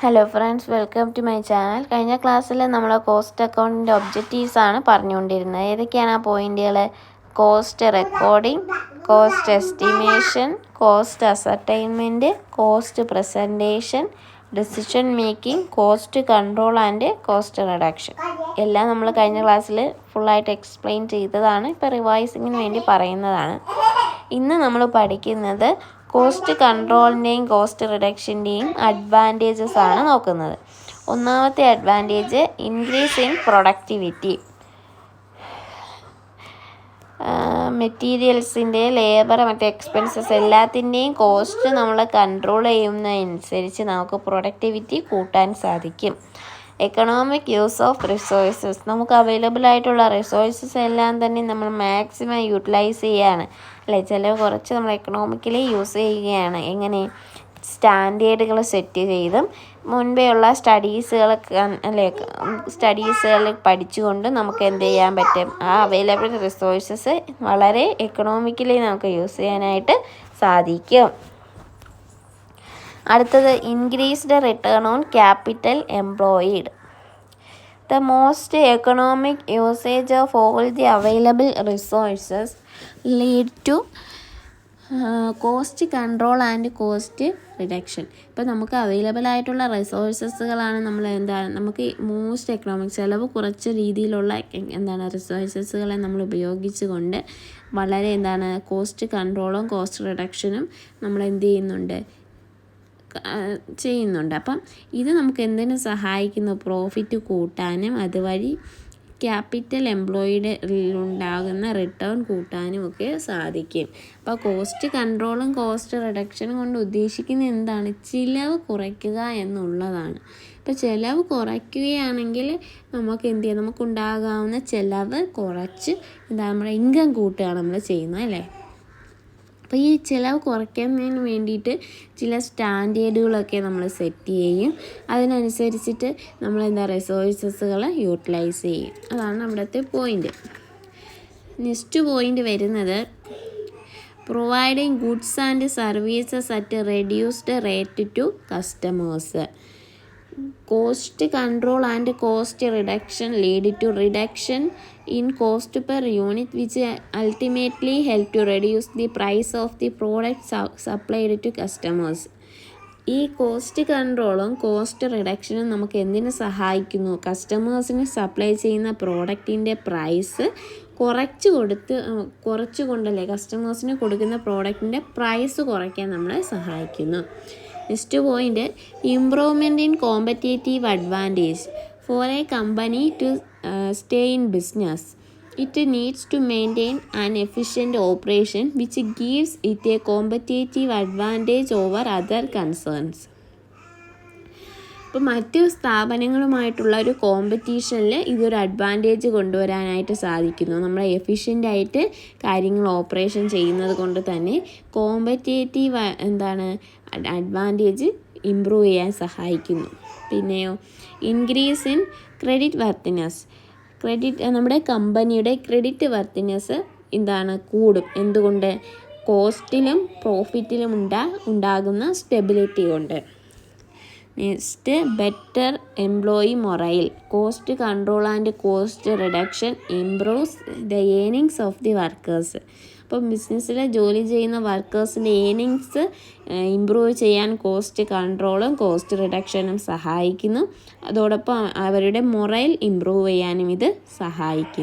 Hello friends, welcome to my channel. കഴിഞ്ഞ ക്ലാസ്സിൽ നമ്മൾ കോസ്റ്റ് അക്കൗണ്ടിൻ്റെ ഒബ്ജക്റ്റീവ്സ് ആണ് പറഞ്ഞുകൊണ്ടിരുന്നത്. ഏതൊക്കെയാണ് ആ പോയിന്റുകൾ? Cost recording, cost estimation, cost ascertainment, cost presentation, decision making, cost control and cost reduction. എല്ലാം നമ്മൾ കഴിഞ്ഞ ക്ലാസ്സിൽ ഫുള്ളായിട്ട് എക്സ്പ്ലെയിൻ ചെയ്തതാണ്. ഇപ്പോൾ റിവൈസിങ്ങിന് വേണ്ടി പറയുന്നതാണ്. ഇന്ന് നമ്മൾ പഠിക്കുന്നത് കോസ്റ്റ് കൺട്രോളിൻ്റെയും കോസ്റ്റ് റിഡക്ഷൻ്റെയും അഡ്വാൻറ്റേജസ് ആണ് നോക്കുന്നത്. ഒന്നാമത്തെ അഡ്വാൻറ്റേജ് ഇൻക്രീസ് ഇൻ പ്രൊഡക്ടിവിറ്റി. മെറ്റീരിയൽസിൻ്റെ, ലേബർ, മറ്റേ എക്സ്പെൻസസ് എല്ലാത്തിൻ്റെയും കോസ്റ്റ് നമ്മൾ കൺട്രോൾ ചെയ്യുന്നതനുസരിച്ച് നമുക്ക് പ്രൊഡക്ടിവിറ്റി കൂട്ടാൻ സാധിക്കും. Economic use of resources. നമുക്ക് അവൈലബിൾ ആയിട്ടുള്ള റിസോഴ്സസ് എല്ലാം തന്നെ നമ്മൾ മാക്സിമം യൂട്ടിലൈസ് ചെയ്യുകയാണ്, അല്ലേ? കുറച്ച് നമ്മൾ എക്കണോമിക്കലി യൂസ് ചെയ്യുകയാണ്. എങ്ങനെ? സ്റ്റാൻഡേർഡുകൾ സെറ്റ് ചെയ്തും മുൻപേ ഉള്ള സ്റ്റഡീസുകൾ പഠിച്ചുകൊണ്ട് നമുക്ക് എന്ത് ചെയ്യാൻ പറ്റും? ആ അവൈലബിൾ റിസോഴ്സസ് വളരെ എക്കണോമിക്കലി നമുക്ക് യൂസ് ചെയ്യാനായിട്ട് സാധിക്കും. അടുത്തത് increased return on capital employed. The most economic usage of all the available resources lead to cost control and cost reduction. ഇപ്പോൾ നമുക്ക് അവൈലബിൾ ആയിട്ടുള്ള റിസോഴ്സസുകളാണ് നമുക്ക് മോസ്റ്റ് എക്കണോമിക്, ചിലവ് കുറച്ച രീതിയിലുള്ള റിസോഴ്സസുകളെ നമ്മൾ ഉപയോഗിച്ചുകൊണ്ട് വളരെ കോസ്റ്റ് കൺട്രോളും കോസ്റ്റ് റിഡക്ഷനും നമ്മൾ എന്ത് ചെയ്യുന്നുണ്ട്. അപ്പം ഇത് നമുക്ക് എന്തിനു സഹായിക്കുന്നു? പ്രോഫിറ്റ് കൂട്ടാനും അതുവഴി ക്യാപിറ്റൽ എംപ്ലോയിയുടെ ഉണ്ടാകുന്ന റിട്ടേൺ കൂട്ടാനും ഒക്കെ സാധിക്കും. അപ്പോൾ കോസ്റ്റ് കൺട്രോളും കോസ്റ്റ് റിഡക്ഷനും കൊണ്ട് ഉദ്ദേശിക്കുന്നത് എന്താണ്? ചിലവ് കുറയ്ക്കുക എന്നുള്ളതാണ്. ഇപ്പോൾ ചിലവ് കുറയ്ക്കുകയാണെങ്കിൽ നമുക്ക് എന്ത് ചെയ്യാം? നമുക്കുണ്ടാകാവുന്ന ചിലവ് കുറച്ച് നമ്മുടെ ഇൻകം കൂട്ടുകയാണ് നമ്മൾ ചെയ്യുന്നത്, അല്ലേ? അപ്പോൾ ഈ ചിലവ് കുറയ്ക്കുന്നതിന് വേണ്ടിയിട്ട് ചില സ്റ്റാൻഡേർഡുകളൊക്കെ നമ്മൾ സെറ്റ് ചെയ്യും. അതിനനുസരിച്ചിട്ട് നമ്മൾ റിസോഴ്സസുകൾ യൂട്ടിലൈസ് ചെയ്യും. അതാണ് അവിടുത്തെ പോയിൻ്റ്. നെക്സ്റ്റ് പോയിൻ്റ് വരുന്നത് providing goods and services at reduced rate to customers. Cost control and cost reduction lead to reduction in cost per unit, which ultimately help to reduce the price of the product supplied to customers. ഈ cost കൺട്രോളും cost റിഡക്ഷനും നമുക്ക് എന്തിനു സഹായിക്കുന്നു? കസ്റ്റമേഴ്സിന് supply ചെയ്യുന്ന പ്രോഡക്റ്റിൻ്റെ price കുറച്ചുകൊണ്ടല്ലേ കസ്റ്റമേഴ്സിന് കൊടുക്കുന്ന പ്രോഡക്റ്റിൻ്റെ പ്രൈസ് കുറയ്ക്കാൻ നമ്മളെ സഹായിക്കുന്നു. Next point improvement in competitive advantage. For a company to stay in business, it needs to maintain an efficient operation which gives it a competitive advantage over other concerns. ഇപ്പോൾ മറ്റ് സ്ഥാപനങ്ങളുമായിട്ടുള്ള ഒരു കോമ്പറ്റീഷനിൽ ഇതൊരു അഡ്വാൻറ്റേജ് കൊണ്ടുവരാനായിട്ട് സാധിക്കുന്നു. നമ്മൾ എഫിഷ്യൻ്റായിട്ട് കാര്യങ്ങൾ ഓപ്പറേഷൻ ചെയ്യുന്നത് കൊണ്ട് തന്നെ കോമ്പറ്റേറ്റീവ് അഡ്വാൻറ്റേജ് ഇമ്പ്രൂവ് ചെയ്യാൻ സഹായിക്കുന്നു. പിന്നെയോ ഇൻക്രീസ് ഇൻ ക്രെഡിറ്റ് വർത്തിനെസ്. നമ്മുടെ കമ്പനിയുടെ ക്രെഡിറ്റ് വർത്തിനെസ് കൂടും. എന്തുകൊണ്ട്? കോസ്റ്റിലും പ്രോഫിറ്റിലും ഉണ്ടാകുന്ന സ്റ്റെബിലിറ്റി കൊണ്ട്. Next better employee morale. Cost control and cost reduction improves the earnings of the workers. അപ്പോൾ ബിസിനസ്സിൽ ജോലി ചെയ്യുന്ന വർക്കേഴ്സിൻ്റെ ഏർണിങ്സ് ഇമ്പ്രൂവ് ചെയ്യാൻ കോസ്റ്റ് കൺട്രോളും കോസ്റ്റ് റിഡക്ഷനും സഹായിക്കുന്നു. അതോടൊപ്പം അവരുടെ മൊറൈൽ ഇമ്പ്രൂവ് ചെയ്യാനും ഇത് സഹായിക്കുന്നു.